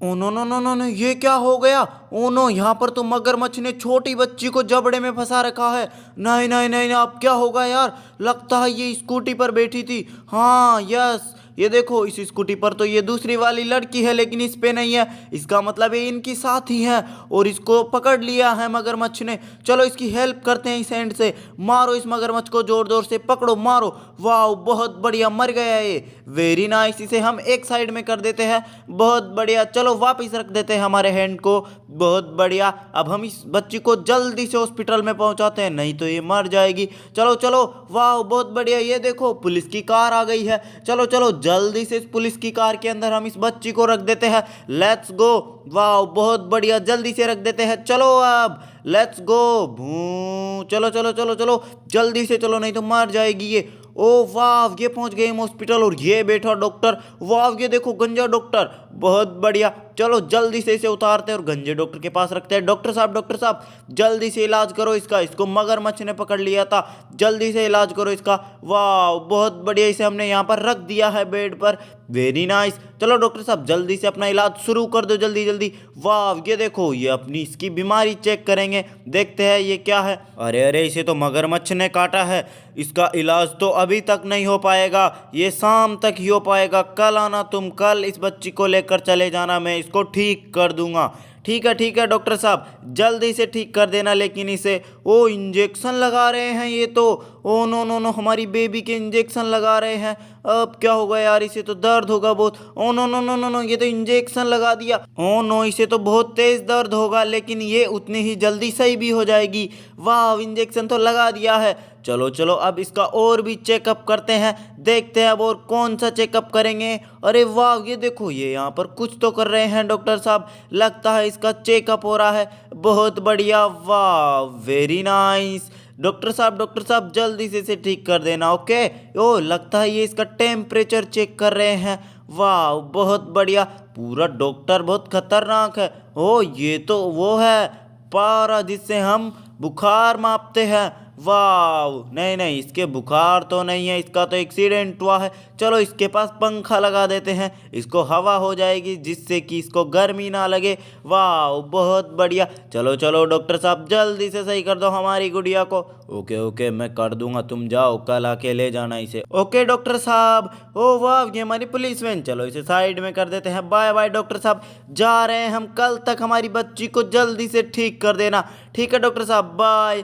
ओ no no no no no, ये क्या हो गया? ओ नो, यहाँ पर तो मगरमच्छ ने छोटी बच्ची को जबड़े में फंसा रखा है। नहीं नहीं नहीं नहीं, अब क्या होगा यार? लगता है ये स्कूटी पर बैठी थी। हाँ यस, ये देखो इस स्कूटी पर तो ये दूसरी वाली लड़की है, लेकिन इस पे नहीं है। इसका मतलब ये इनकी साथी है और इसको पकड़ लिया है मगरमच्छ ने। चलो इसकी हेल्प करते हैं इस एंड से। मारो इस मगरमच्छ को, जोर जोर से पकड़ो, मारो। वाह बहुत बढ़िया, मर गया ये। वेरी नाइस, इसे हम एक साइड में कर देते हैं। बहुत बढ़िया, चलो वापस रख देते हैं हमारे हैंड को। बहुत बढ़िया, अब हम इस बच्ची को जल्दी से हॉस्पिटल में पहुंचाते हैं, नहीं तो ये मर जाएगी। चलो चलो, वाह बहुत बढ़िया, ये देखो पुलिस की कार आ गई है। चलो चलो जल्दी से इस पुलिस की कार के अंदर हम इस बच्ची को रख देते हैं। Let's go. वाह बहुत बढ़िया, जल्दी से रख देते हैं। चलो अब लेट्स गो। भू, चलो चलो चलो चलो, जल्दी से चलो, नहीं तो मर जाएगी ये। ओ वाह, ये पहुंच गए हम हॉस्पिटल और ये बैठा डॉक्टर। वाह ये देखो गंजा डॉक्टर, बहुत बढ़िया। चलो जल्दी से इसे उतारते हैं और गंजे डॉक्टर के पास रखते हैं। डॉक्टर साहब जल्दी से इलाज करो इसका, इसको मगरमच्छ ने पकड़ लिया था, जल्दी से इलाज करो इसका। वाह बहुत बढ़िया, इसे हमने यहाँ पर रख दिया है बेड पर। वेरी नाइस, चलो डॉक्टर साहब जल्दी से अपना इलाज शुरू कर दो, जल्दी जल्दी। वाह ये देखो, ये अपनी इसकी बीमारी चेक करेंगे, देखते हैं ये क्या है। अरे अरे, इसे तो मगरमच्छ ने काटा है, इसका इलाज तो अभी तक नहीं हो पाएगा, ये शाम तक ही हो पाएगा। कल आना तुम, कल इस बच्ची को लेकर चले जाना, मैं इसको ठीक कर दूंगा। ठीक है डॉक्टर साहब, जल्दी से ठीक कर देना। लेकिन इसे ओ इंजेक्शन लगा रहे हैं ये तो। ओ नो नो नो, हमारी बेबी के इंजेक्शन लगा रहे हैं। अब क्या होगा यार, इसे तो दर्द होगा बहुत। Oh no no no no no, ये तो इंजेक्शन लगा दिया। ओ नो, इसे तो बहुत तेज दर्द होगा, लेकिन ये उतनी ही जल्दी सही भी हो जाएगी। वाह इंजेक्शन तो लगा दिया है। चलो चलो, अब इसका और भी चेकअप करते हैं, देखते हैं अब और कौन सा चेकअप करेंगे। अरे वाह ये देखो, ये यहाँ पर कुछ तो कर रहे हैं डॉक्टर साहब, लगता है इसका चेकअप हो रहा है। बहुत बढ़िया, वाह वेरी नाइस। डॉक्टर साहब जल्दी से इसे ठीक कर देना, ओके। ओ लगता है ये इसका टेम्परेचर चेक कर रहे हैं। वाह बहुत बढ़िया, पूरा डॉक्टर बहुत खतरनाक है। ओ ये तो वो है पारा, जिससे हम बुखार मापते हैं। वाह नहीं नहीं, इसके बुखार तो नहीं है, इसका तो एक्सीडेंट हुआ है। चलो इसके पास पंखा लगा देते हैं, इसको हवा हो जाएगी, जिससे कि इसको गर्मी ना लगे। वाह बहुत बढ़िया, चलो चलो डॉक्टर साहब जल्दी से सही कर दो हमारी गुड़िया को। ओके ओके, मैं कर दूंगा, तुम जाओ कल आके ले जाना इसे। ओके डॉक्टर साहब। ओ वाह, ये हमारी पुलिस वैन, चलो इसे साइड में कर देते हैं। बाय बाय डॉक्टर साहब, जा रहे हैं हम, कल तक हमारी बच्ची को जल्दी से ठीक कर देना। ठीक है डॉक्टर साहब, bye.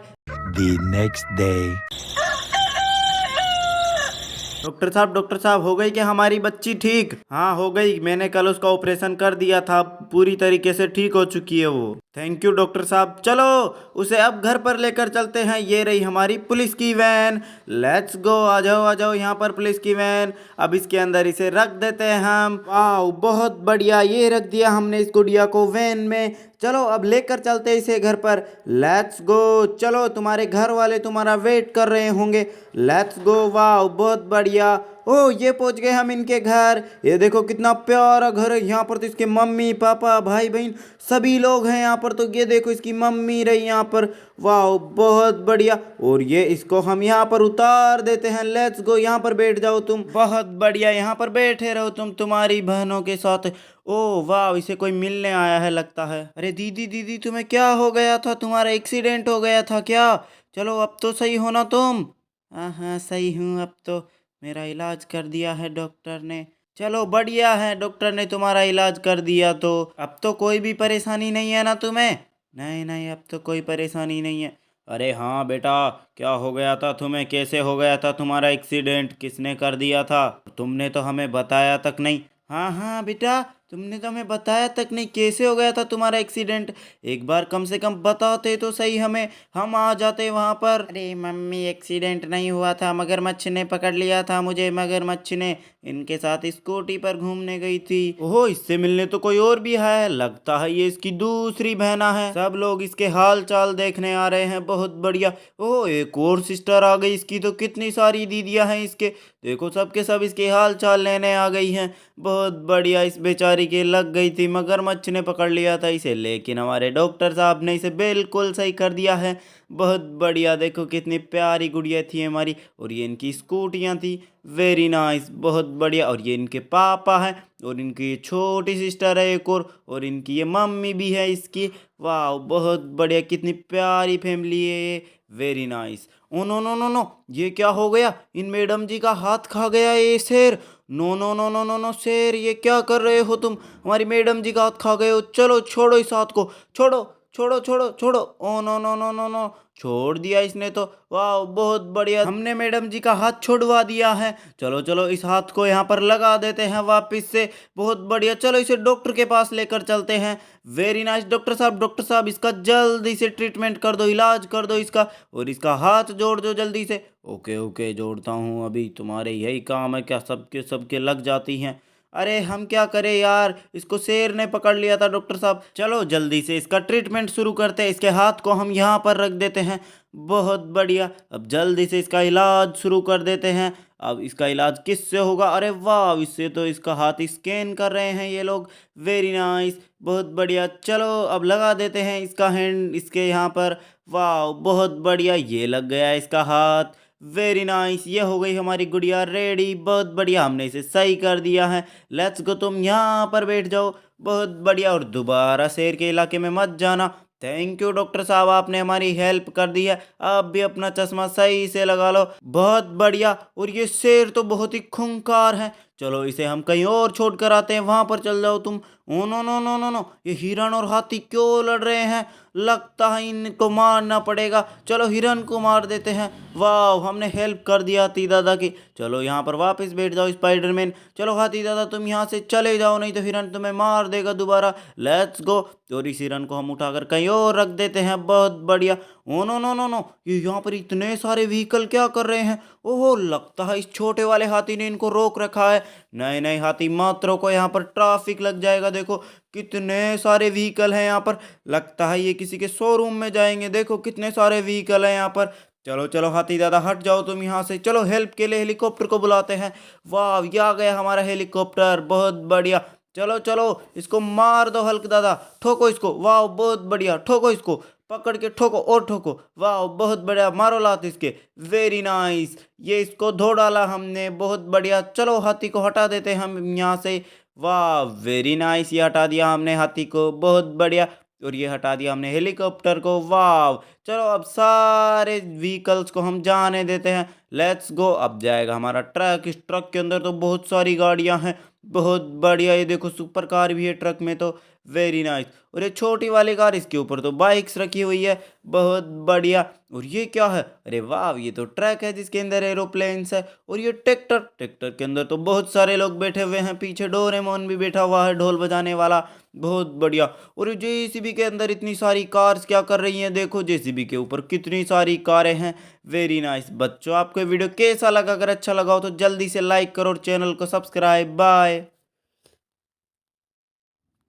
The next day. Doctor साहब हो गई क्या हमारी बच्ची ठीक? हाँ हो गई, मैंने कल उसका ऑपरेशन कर दिया था, पूरी तरीके से ठीक हो चुकी है वो। थैंक यू डॉक्टर साहब। चलो उसे अब घर पर लेकर चलते हैं, ये रही हमारी पुलिस की वैन। लेट्स गो, आ जाओ यहाँ पर पुलिस की वैन। अब इसके अंदर इसे रख देते हैं हम। वाह बहुत बढ़िया, ये रख दिया हमने इस गुड़िया को वैन में। चलो अब लेकर चलते हैं इसे घर पर। लेट्स गो, चलो तुम्हारे घर वाले तुम्हारा वेट कर रहे होंगे। लेट्स गो, वाह बहुत बढ़िया। ओ ये पहुंच गए हम इनके घर। ये देखो कितना प्यारा घर है, यहाँ पर तो इसके मम्मी पापा भाई बहन सभी लोग हैं यहाँ पर। तो ये देखो इसकी मम्मी रही यहाँ पर। वाह बहुत बढ़िया, और ये इसको हम यहाँ पर उतार देते हैं। लेट्स गो, यहाँ पर बैठ जाओ तुम। बहुत बढ़िया, यहाँ पर बैठे रहो तुम तुम्हारी बहनों के साथ। ओ वाह, इसे कोई मिलने आया है लगता है। अरे दीदी दीदी, तुम्हें क्या हो गया था? तुम्हारा एक्सीडेंट हो गया था क्या? चलो अब तो सही हो ना तुम? हाँ हाँ सही हूँ अब तो, मेरा इलाज कर दिया है डॉक्टर ने। चलो बढ़िया है, डॉक्टर ने तुम्हारा इलाज कर दिया तो अब तो कोई भी परेशानी नहीं है ना तुम्हें? नहीं नहीं, अब तो कोई परेशानी नहीं है। अरे हाँ बेटा, क्या हो गया था तुम्हें? कैसे हो गया था तुम्हारा एक्सीडेंट? किसने कर दिया था? तुमने तो हमें बताया तक नहीं। हाँ हाँ बेटा, तुमने तो हमें बताया तक नहीं, कैसे हो गया था तुम्हारा एक्सीडेंट? एक बार कम से कम बताते तो सही हमें, हम आ जाते वहाँ पर। अरे मम्मी, एक्सीडेंट नहीं हुआ था, मगरमच्छ ने पकड़ लिया था मुझे। मगरमच्छ ने इनके साथ स्कूटी पर घूमने गई थी। ओहो, इससे मिलने तो कोई और भी है, लगता है ये इसकी दूसरी बहना है। सब लोग इसके हाल चाल देखने आ रहे हैं, बहुत बढ़िया। ओह एक और सिस्टर आ गई इसकी, तो कितनी सारी दीदियां हैं इसके। देखो सबके सब इसके हाल चाल लेने आ गई हैं, बहुत बढ़िया। इस बेचारी बेचारी के लग गई थी, मगरमच्छ ने पकड़ लिया था इसे, लेकिन हमारे डॉक्टर साहब ने इसे बिल्कुल सही कर दिया है। बहुत बढ़िया, देखो कितनी प्यारी गुड़िया थी हमारी। और ये इनकी स्कूटियाँ थी, वेरी नाइस, बहुत बढ़िया। और ये इनके पापा हैं, और इनकी ये छोटी सिस्टर है एक और इनकी ये मम्मी भी है इसकी। वाह बहुत बढ़िया, कितनी प्यारी फैमिली है ये, very nice. Oh no no no no, ये क्या हो गया? इन मैडम जी का हाथ खा गया ये शेर। No no no no no no शेर, ये क्या कर रहे हो तुम? हमारी मैडम जी का हाथ खा गए हो। चलो छोड़ो इस हाथ को, छोड़ो छोड़ो छोड़ो छोड़ो। Oh no no no no no, छोड़ दिया इसने तो। वाह बहुत बढ़िया, हमने मैडम जी का हाथ छुड़वा दिया है। चलो चलो इस हाथ को यहाँ पर लगा देते हैं वापस से। बहुत बढ़िया, चलो इसे डॉक्टर के पास लेकर चलते हैं। वेरी नाइस डॉक्टर साहब इसका जल्दी से ट्रीटमेंट कर दो, इलाज कर दो इसका, और इसका हाथ जोड़ दो जल्दी से। ओके ओके जोड़ता हूँ, अभी तुम्हारे यही काम है क्या? सबके सबके लग जाती हैं। अरे हम क्या करें यार, इसको शेर ने पकड़ लिया था डॉक्टर साहब। चलो जल्दी से इसका ट्रीटमेंट शुरू करते हैं, इसके हाथ को हम यहाँ पर रख देते हैं। बहुत बढ़िया, अब जल्दी से इसका इलाज शुरू कर देते हैं। अब इसका इलाज किससे होगा? अरे वाह, इससे तो इसका हाथ स्कैन कर रहे हैं ये लोग। वेरी नाइस, बहुत बढ़िया। चलो अब लगा देते हैं इसका हैंड इसके यहाँ पर। वाह बहुत बढ़िया, ये लग गया इसका हाथ। वेरी नाइस, ये हो गई हमारी गुड़िया रेडी। बहुत बढ़िया, हमने इसे सही कर दिया है। लेट्स गो, तुम यहाँ पर बैठ जाओ। बहुत बढ़िया, और दोबारा शेर के इलाके में मत जाना। थैंक यू डॉक्टर साहब, आपने हमारी हेल्प कर दी है। आप भी अपना चश्मा सही से लगा लो। बहुत बढ़िया, और ये शेर तो बहुत ही खूंखार है। चलो इसे हम कहीं और छोड़ कर आते हैं, वहां पर चल जाओ तुम। Oh no no no no no, ये हिरण और हाथी क्यों लड़ रहे हैं? लगता है इनको मारना पड़ेगा। चलो हिरण को मार देते हैं। वाह, हमने हेल्प कर दिया हाथी दादा की। चलो यहाँ पर वापस बैठ जाओ स्पाइडरमैन। चलो हाथी दादा तुम यहाँ से चले जाओ, नहीं तो हिरण तुम्हें मार देगा दोबारा। लेट्स गो, और इस हिरण को हम उठाकर कहीं और रख देते हैं। बहुत बढ़िया। Oh no no no no, ये यहाँ पर इतने सारे व्हीकल क्या कर रहे हैं? ओहो, लगता है इस छोटे वाले हाथी ने इनको रोक रखा है। नहीं नहीं हाथी मत रोको, यहाँ पर ट्रैफिक लग जाएगा। देखो कितने सारे व्हीकल हैं यहाँ पर, लगता है ये किसी के शोरूम में जाएंगे। देखो कितने सारे व्हीकल हैं यहाँ पर। चलो चलो हाथी दादा हट जाओ तुम यहाँ से। चलो हेल्प के लिए हेलीकॉप्टर को बुलाते हैं। वाह, ये आ गया हमारा हेलीकॉप्टर, बहुत बढ़िया। चलो चलो इसको मार दो हल्क दादा, ठोको इसको। वाह बहुत बढ़िया, ठोको इसको, पकड़ के ठोको और ठोको। वाह बहुत बढ़िया, मारो लात इसके। वेरी नाइस, ये इसको धो डाला हमने, बहुत बढ़िया। चलो हाथी को हटा देते हैं हम यहाँ से। वाह वेरी नाइस, ये हटा दिया हमने हाथी को, बहुत बढ़िया। और ये हटा दिया हमने हेलीकॉप्टर को। वाह, चलो अब सारे व्हीकल्स को हम जाने देते हैं। लेट्स गो, अब जाएगा हमारा ट्रक। इस ट्रक के अंदर तो बहुत सारी गाड़ियां हैं। बहुत बढ़िया, ये देखो सुपर कार भी है ट्रक में तो। वेरी नाइस, और ये छोटी वाली कार, इसके ऊपर तो बाइक्स रखी हुई है। बहुत बढ़िया। और ये क्या है? अरे वाह, ये तो ट्रक है जिसके अंदर एरोप्लेन्स है। और ये ट्रैक्टर, ट्रैक्टर के अंदर तो बहुत सारे लोग बैठे हुए हैं। पीछे डोरेमोन भी बैठा हुआ है, ढोल बजाने वाला। बहुत बढ़िया। और जेसीबी के अंदर इतनी सारी कार्स क्या कर रही हैं? देखो जेसीबी के ऊपर कितनी सारी कारें हैं। Very nice. बच्चों आपको वीडियो कैसा लगा? अगर अच्छा लगा हो तो जल्दी से लाइक करो और चैनल को सब्सक्राइब। बाय।